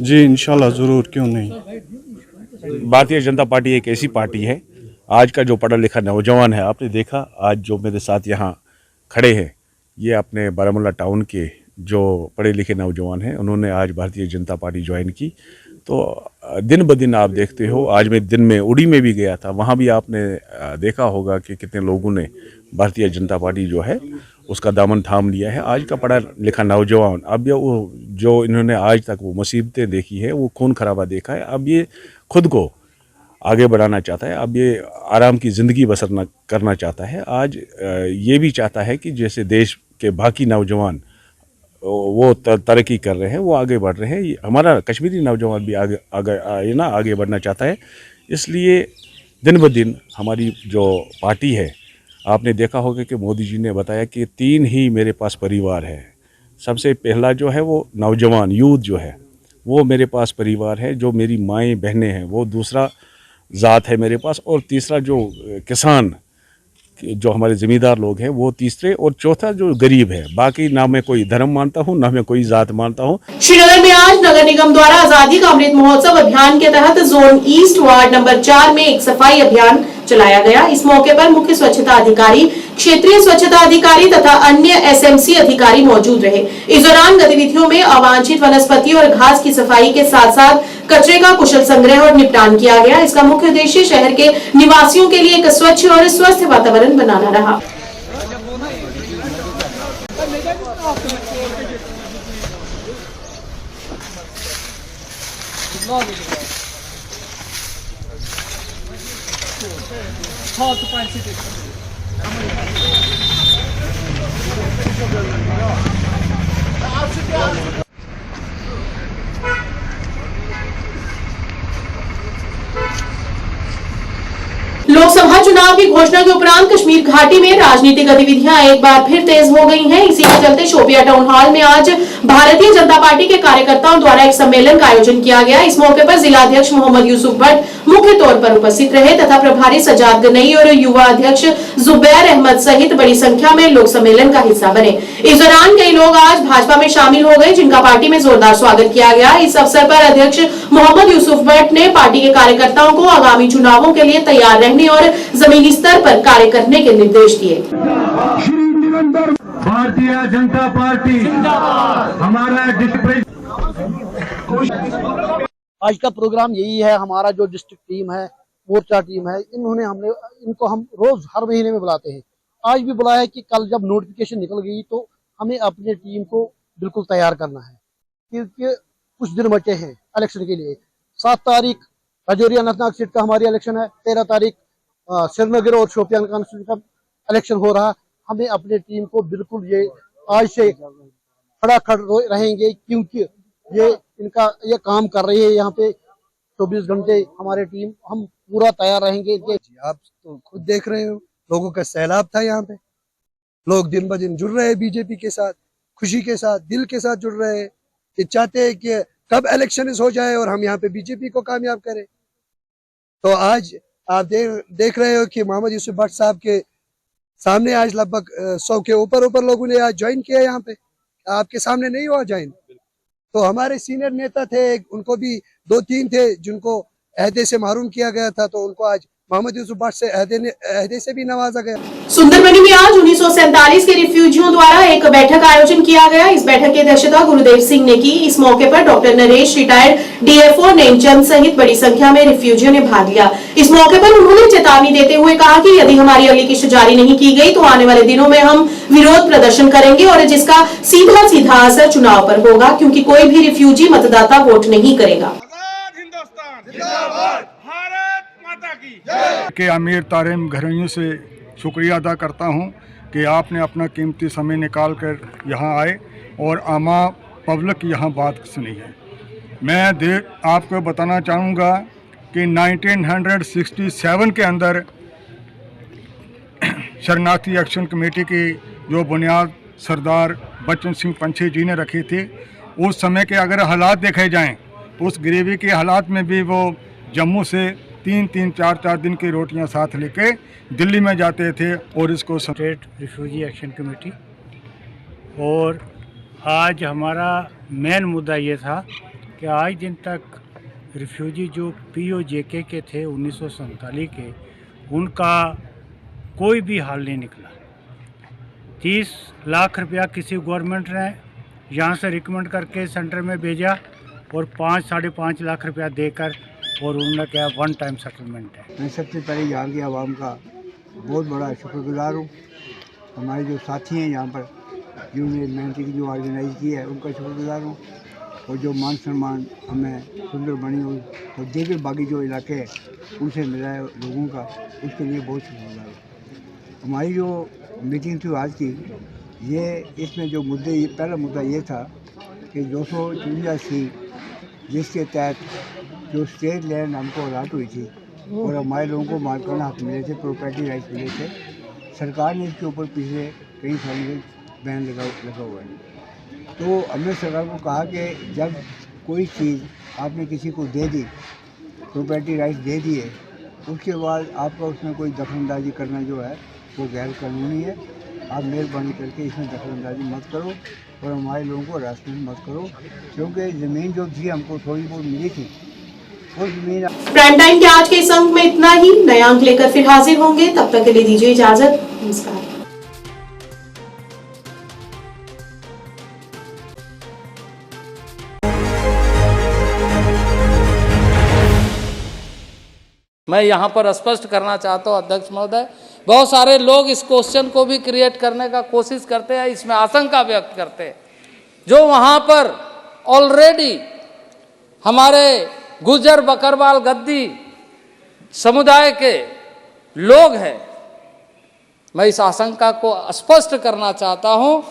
Speaker 20: जी इंशाल्लाह, ज़रूर, क्यों नहीं।
Speaker 22: भारतीय जनता पार्टी एक ऐसी पार्टी है, आज का जो पढ़ा लिखा नौजवान है, आपने देखा आज जो मेरे साथ यहाँ खड़े हैं, ये अपने बारामूला टाउन के जो पढ़े लिखे नौजवान हैं उन्होंने आज भारतीय जनता पार्टी ज्वाइन की। तो दिन ब दिन आप देखते हो, आज मैं दिन में उड़ी में भी गया था, वहाँ भी आपने देखा होगा कि कितने लोगों ने भारतीय जनता पार्टी जो है उसका दामन थाम लिया है। आज का पढ़ा लिखा नौजवान, अब ये वो जो इन्होंने आज तक वो मुसीबतें देखी है, वो खून खराबा देखा है, अब ये खुद को आगे बढ़ाना चाहता है, अब ये आराम की ज़िंदगी बसर करना चाहता है। आज ये भी चाहता है कि जैसे देश के बाकी नौजवान वो तरक्की कर रहे हैं, वो आगे बढ़ रहे हैं, हमारा कश्मीरी नौजवान भी आगे बढ़ना चाहता है। इसलिए दिन ब दिन हमारी जो पार्टी है, आपने देखा होगा कि मोदी जी ने बताया कि 3 ही मेरे पास परिवार है। सबसे पहला जो है वो नौजवान यूथ जो है वो मेरे पास परिवार है, जो मेरी माएँ बहनें हैं वो दूसरा ज़ात है मेरे पास, और तीसरा जो किसान जो हमारे ज़मींदार लोग हैं वो तीसरे, और चौथा जो गरीब है। बाकी ना मैं कोई धर्म मानता हूँ, ना मैं कोई जात मानता हूँ।
Speaker 1: श्रीनगर में आज नगर निगम द्वारा आजादी का अमृत महोत्सव अभियान के तहत जोन ईस्ट वार्ड नंबर 4 में एक सफाई अभियान चलाया गया। इस मौके पर मुख्य स्वच्छता अधिकारी, क्षेत्रीय स्वच्छता अधिकारी तथा अन्य एसएमसी अधिकारी मौजूद रहे। इस दौरान गतिविधियों में अवांछित वनस्पति और घास की सफाई के साथ साथ कचरे का कुशल संग्रह और निपटान किया गया। इसका मुख्य उद्देश्य शहर के निवासियों के लिए एक स्वच्छ और स्वस्थ वातावरण बनाना रहा। लोकसभा चुनाव की घोषणा के उपरांत कश्मीर घाटी में राजनीतिक गतिविधियां एक बार फिर तेज हो गई हैं। इसी के चलते शोपिया टाउन हॉल में आज भारतीय जनता पार्टी के कार्यकर्ताओं द्वारा एक सम्मेलन का आयोजन किया गया। इस मौके पर जिला अध्यक्ष मोहम्मद यूसुफ भट्ट मुख्य तौर पर उपस्थित रहे तथा प्रभारी सजाद गनई और युवा अध्यक्ष जुबैर अहमद सहित बड़ी संख्या में लोग सम्मेलन का हिस्सा बने। इस दौरान कई लोग आज भाजपा में शामिल हो गए, जिनका पार्टी में जोरदार स्वागत किया गया। इस अवसर पर अध्यक्ष मोहम्मद यूसुफ भट्ट ने पार्टी के कार्यकर्ताओं को आगामी चुनावों के लिए तैयार रहने और जमीनी स्तर पर कार्य करने के निर्देश दिए।
Speaker 2: भारतीय जनता पार्टी हमारा डिस्ट्रिक्ट,
Speaker 3: आज का प्रोग्राम यही है। हमारा जो डिस्ट्रिक्ट टीम है, मोर्चा टीम है, इनको हम रोज हर महीने में बुलाते हैं। आज भी बुलाया कि कल जब नोटिफिकेशन निकल गई तो हमें अपनी टीम को बिल्कुल तैयार करना है, क्योंकि कुछ दिन बचे हैं इलेक्शन के लिए। 7 तारीख राजौरी अनंतनाग सीट का हमारी इलेक्शन है, 13 तारीख श्रीनगर और शोपियान कॉन्स्टिट्यूंसी का इलेक्शन हो रहा। हमें अपनी टीम को बिल्कुल ये आज से खड़ा रहेंगे, क्योंकि ये काम कर रही है यहाँ पे 24 घंटे हमारी टीम, हम पूरा तैयार रहेंगे।
Speaker 5: आप तो खुद देख रहे हो, लोगों का सैलाब था यहाँ पे। लोग दिन ब दिन जुड़ रहे हैं बीजेपी के साथ, खुशी के साथ, दिल के साथ जुड़ रहे हैं। ये चाहते हैं कि कब इलेक्शन हो जाए और हम यहाँ पे बीजेपी को कामयाब करें। तो आज आप देख रहे हो कि मोहम्मद यूसुफ भट्ट साहब के सामने आज लगभग 100 के ऊपर लोगों ने आज ज्वाइन किया यहाँ पे। आपके सामने नहीं हुआ ज्वाइन। तो हमारे सीनियर नेता थे, उनको भी 2-3 थे जिनको अहदे से महरूम किया गया था, तो उनको आज मोहम्मद यूसुफ भट्ट से अहदे से भी नवाजा गया।
Speaker 1: सुंदरबनी में आज 1947 के रिफ्यूजियों द्वारा एक बैठक का आयोजन किया गया। इस बैठक की अध्यक्षता गुरुदेव सिंह ने की। इस मौके पर doctor Naresh, retired DFO Nemchand सहित बड़ी संख्या में रिफ्यूजियों ने भाग लिया। इस मौके पर उन्होंने चेतावनी देते हुए कहा कि यदि हमारी अगली किस्त जारी नहीं की गई तो आने वाले दिनों में हम विरोध प्रदर्शन करेंगे और जिसका सीधा असर चुनाव पर होगा, क्योंकि कोई भी रिफ्यूजी मतदाता वोट नहीं करेगा।
Speaker 23: के अमीर तारीम घरानियों से शुक्रिया अदा करता हूं कि आपने अपना कीमती समय निकाल कर यहाँ आए और आमा पब्लिक की यहाँ बात सुनी है। मैं आपको बताना चाहूँगा कि 1967 के अंदर शरणार्थी एक्शन कमेटी की जो बुनियाद सरदार बच्चन सिंह पंछी जी ने रखी थी, उस समय के अगर हालात देखे जाएं तो उस गरीबी के हालात में भी वो जम्मू से 3-3, 4-4 दिन की रोटियां साथ लेके दिल्ली में जाते थे और इसको
Speaker 24: स्टेट रिफ्यूजी एक्शन कमेटी। और आज हमारा मेन मुद्दा ये था कि आज दिन तक रिफ्यूजी जो POJK के थे 1947 के, उनका कोई भी हल नहीं निकला। 30 लाख रुपया किसी गवर्नमेंट ने यहाँ से रिकमेंड करके सेंटर में भेजा और 5-5.5 लाख रुपया देकर और उन्होंने कहा वन टाइम सेटलमेंट है।
Speaker 4: मैं सबसे पहले यहाँ की आवाम का बहुत बड़ा शुक्रगुजार हूँ। हमारे जो साथी हैं यहाँ पर जिन्होंने मीटिंग जो ऑर्गेनाइज की है उनका शुक्रगुजार हूँ। और जो मान सम्मान हमें सुंदर बनी और दीगर बाकी जो इलाके हैं उनसे मिला है लोगों का, उसके लिए बहुत शुक्रगुजार हूँ। हमारी जो मीटिंग थी आज की, ये इसमें जो मुद्दे, पहला मुद्दा ये था कि 254 जिसके तहत जो स्टेट लैंड हमको अलाट हुई थी और हमारे लोगों को मालिकाना हक मिले थे, प्रॉपर्टी राइट्स मिले थे, सरकार ने इसके ऊपर पिछले कई सालों से बैन लगा हुआ है। तो हमने सरकार को कहा कि जब कोई चीज़ आपने किसी को दे दी, प्रॉपर्टी राइट्स दे दिए, उसके बाद आपका उसमें कोई दखलंदाजी करना जो है वो गैर कानूनी है। आप मेहरबानी करके इसमें दखलंदाजी मत करो और हमारे लोगों को रास्ते में मत करो, क्योंकि ज़मीन जो थी हमको थोड़ी बहुत मिली थी वो ज़मीन।
Speaker 1: प्राइम टाइम के आज के इस अंक में इतना ही। नया अंक लेकर फिर हाजिर होंगे, तब तक के लिए दीजिए इजाजत। नमस्कार।
Speaker 6: मैं यहाँ पर स्पष्ट करना चाहता हूँ अध्यक्ष महोदय, बहुत सारे लोग इस क्वेश्चन को भी क्रिएट करने का कोशिश करते हैं, इसमें आशंका व्यक्त करते हैं। जो वहाँ पर ऑलरेडी हमारे गुर्जर बकरवाल गद्दी समुदाय के लोग हैं, मैं इस आशंका को स्पष्ट करना चाहता हूँ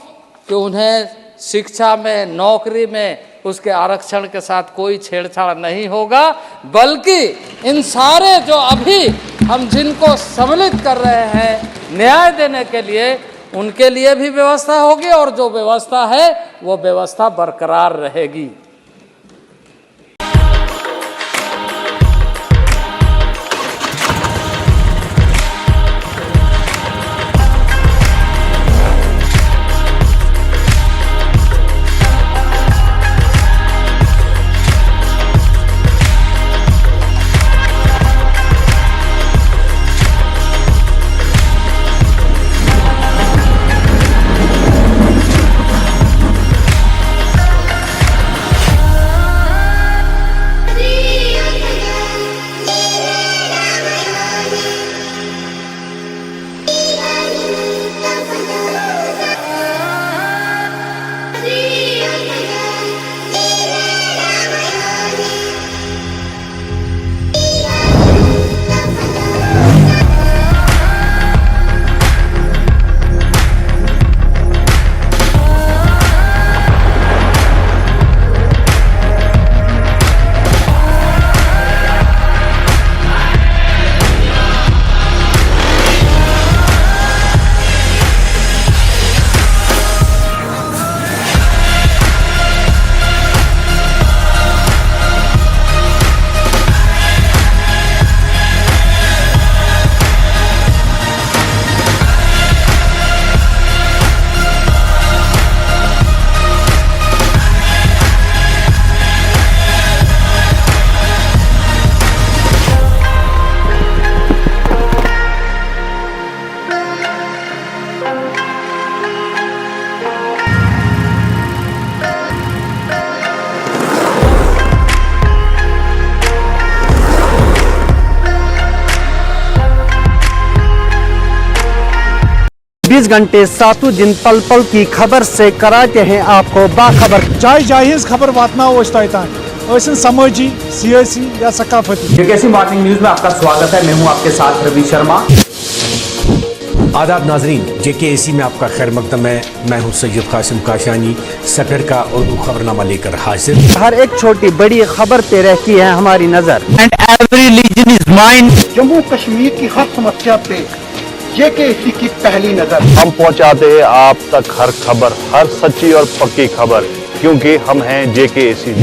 Speaker 6: कि उन्हें शिक्षा में, नौकरी में उसके आरक्षण के साथ कोई छेड़छाड़ नहीं होगा, बल्कि इन सारे जो अभी हम जिनको सम्मिलित कर रहे हैं न्याय देने के लिए, उनके लिए भी व्यवस्था होगी और जो व्यवस्था है वो व्यवस्था बरकरार रहेगी।
Speaker 7: घंटे सातों दिन पल पल की खबर से कराते हैं आपको बाखबर।
Speaker 15: जाय खबर वातना समाजी, सियासी या सकाफती।
Speaker 11: जेकेसी मॉर्निंग न्यूज में आपका स्वागत है। मैं हूं आपके साथ रवि शर्मा।
Speaker 25: आदाब नाजरीन, जेकेसी में आपका खैर मकदम है। मैं हूं सैयद कासिम काशानी, सफर का उर्दू खबरनामा लेकर हाजिर।
Speaker 7: हर एक छोटी बड़ी खबर पे रहती है हमारी नजर। And every region is mine.
Speaker 9: Jammu Kashmir की हर समस्या पे जेकेसी की पहली नजर।
Speaker 26: हम पहुंचाते हैं आप तक हर खबर, हर सच्ची और पक्की खबर, क्योंकि हम हैं जेकेसी।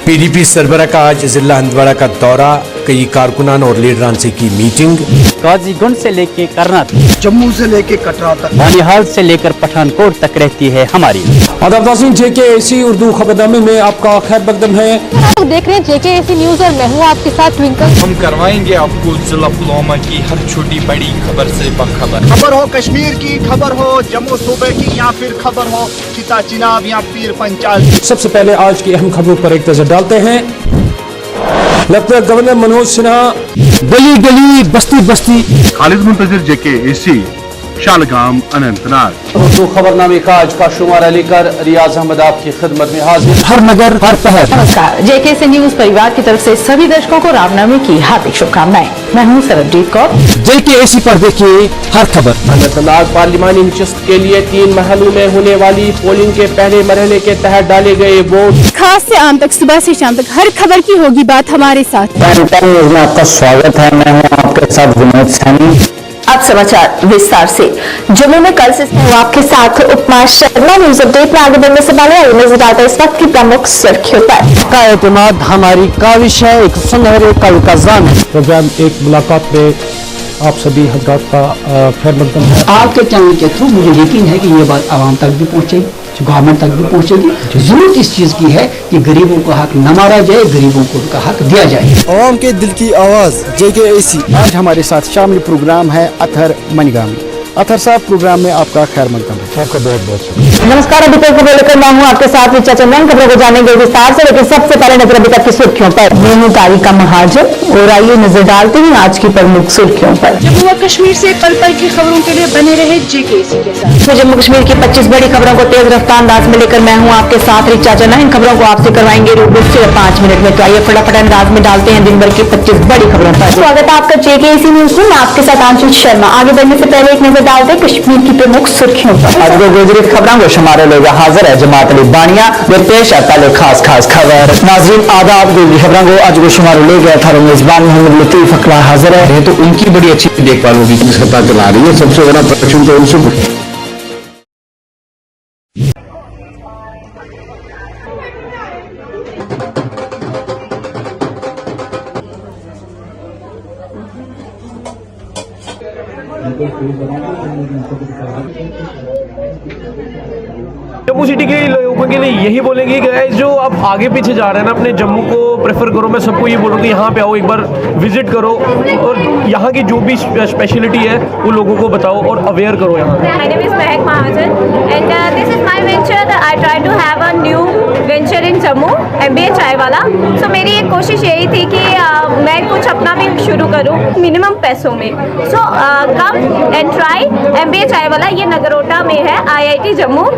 Speaker 25: पीडीपी सरबरा का आज जिला हंदवाड़ा का दौरा, कई कारकुनान और लीडरान से की मीटिंग।
Speaker 7: गाजीगुंड से लेके करनाल,
Speaker 9: जम्मू से लेके कटरा तक,
Speaker 7: बनिहाल से लेकर पठानकोट तक रहती है हमारी।
Speaker 25: आदाब नाज़रीन, JKAC उर्दू खबरनामे में आपका खैर मकदम है।
Speaker 8: आप देख रहे हैं JKAC न्यूज और मैं हूँ आपके साथ ट्विंकल।
Speaker 10: हम करवाएंगे आपको जिला पुलवामा की हर छोटी बड़ी खबर से बाखबर।
Speaker 12: खबर हो कश्मीर की, खबर हो जम्मू सूबे की, या फिर खबर हो चिता चिनाब या पीर पंचाल।
Speaker 25: सबसे पहले आज की अहम खबरों पर एक नजर डालते हैं। लेफ्टिनेंट गवर्नर मनोज सिन्हा गली गली बस्ती बस्ती।
Speaker 26: खालिद मुंतजिर, JKAC शालगाम अनंतनाग।
Speaker 7: उर्दू खबरनामे का आज का शुमारा लेकर रियाज अहमद आपकी खिदमत में हाजिर।
Speaker 25: हर नगर हर पहर।
Speaker 8: नमस्कार, JKAC न्यूज परिवार की तरफ से सभी दर्शकों को रामनवमी की हार्दिक शुभकामनाएं। मैं हूँ सरबजीत कौर।
Speaker 25: JKAC पर देखिए हर खबर।
Speaker 7: अनंतनाग पार्लिमानी नशिस्त के लिए 3 महलों में होने वाली पोलिंग के पहले मरहले के तहत डाले गए वोट।
Speaker 8: खास से आम तक, सुबह से शाम तक हर खबर की होगी बात हमारे साथ।
Speaker 7: न्यूज में आपका स्वागत है। मैं हूँ आपके साथ विनोद सैनी।
Speaker 8: अब समाचार विस्तार से। जम्मू में कल से आपके साथ उपमा शर्मा। न्यूज अपडेट में आगे बढ़ने से पहले नजर डालते इस वक्त की प्रमुख सुर्खियों पर।
Speaker 3: का एतमाद हमारी काविश है, एक सुनहरे कल का जान है। प्रोग्राम एक मुलाकात में आप सभी हजरात का खैर मकदम है।
Speaker 13: आपके चैनल के थ्रू मुझे यकीन है कि ये बात आवाम तक भी पहुंचेगी, गवर्नमेंट तक भी पहुंचेगी। जरूरत इस चीज की है कि गरीबों का हक न मारा जाए, गरीबों को उनका हक दिया जाए।
Speaker 3: आवाम के दिल की आवाज JKAC। आज हमारे साथ शामिल प्रोग्राम है अतहर मनीगामी। अतहर साहब, प्रोग्राम में आपका खैर मकदम है। आपका बहुत बहुत शुक्रिया।
Speaker 8: नमस्कार, अभी तक खबर लेकर मैं हूँ आपके साथ रिचा चंदन। खबरों को जानेंगे विस्तार से, लेकिन सबसे पहले नजर अभी तक की सुर्खियों पर। मैं हूँ तारिका महाजन और आइए नजर डालते हैं आज की प्रमुख सुर्खियों पर। जम्मू व कश्मीर से पल पल की खबरों के लिए बने रहे JKAC के साथ। जम्मू कश्मीर की 25 बड़ी खबरों को तेज रफ्तार अंदाज में लेकर मैं हूँ आपके साथ रिचा चंदन। इन खबरों को आपसे करवाएंगे रूबरू सिर्फ 5 मिनट में। तो आइए फटाफट अंदाज में डालते हैं दिन भर की 25 बड़ी खबरों पर। स्वागत है आपका JKAC न्यूज में। मैं आपके साथ आंचल शर्मा। आगे बढ़ने से पहले एक नजर डालते हैं कश्मीर की प्रमुख सुर्खियों पर।
Speaker 7: आज को गुजरित खबरों को शुमारे लेकर हाजिर है जमात अली बानिया। वे पेश है पहले खास खबर। नाज़रीन आदाब, गुजरित खबरों को आज को शुमारे ले गया था मेजबान मोहम्मद लतीफ अकबर हाजिर है।
Speaker 22: तो उनकी बड़ी अच्छी देखभाल होगी, किस पता चला रही है। सबसे बड़ा प्रश्न तो उनसे
Speaker 15: जम्मू सिटी के लोगों के लिए यही बोलेंगे कि गाइस जो आप आगे पीछे जा रहे हैं ना, अपने जम्मू को प्रेफर करो। मैं सबको ये बोलूँगा कि यहाँ पे आओ, एक बार विजिट करो और यहाँ की जो भी स्पेशलिटी है वो लोगों को बताओ और अवेयर करो। यहाँ
Speaker 14: My name is Mehak Mahajan and this is my venture that I try to have a new venture in Jammu, MBA चाय वाला। So मेरी एक कोशिश यही थी कि मैं कुछ अपना भी शुरू करूँ मिनिमम पैसों में। So come and try MBA चाय वाला। ये नगरोटा में है, IIT जम्मू।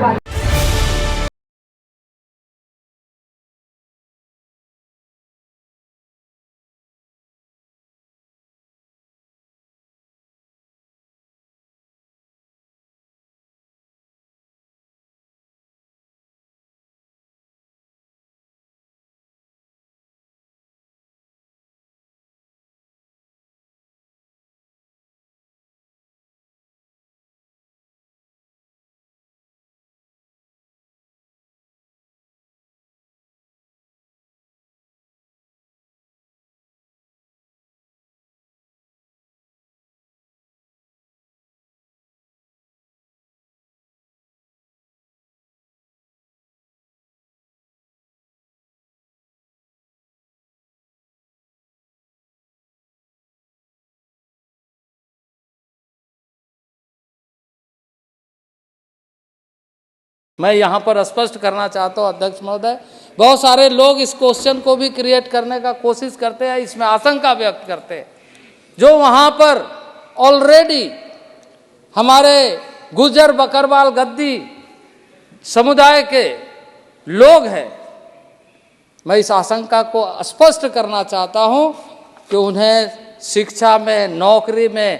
Speaker 6: मैं यहाँ पर स्पष्ट करना चाहता हूँ अध्यक्ष महोदय, बहुत सारे लोग इस क्वेश्चन को भी क्रिएट करने का कोशिश करते हैं, इसमें आशंका व्यक्त करते हैं। जो वहाँ पर ऑलरेडी हमारे गुजर बकरवाल गद्दी समुदाय के लोग हैं, मैं इस आशंका को स्पष्ट करना चाहता हूँ कि उन्हें शिक्षा में, नौकरी में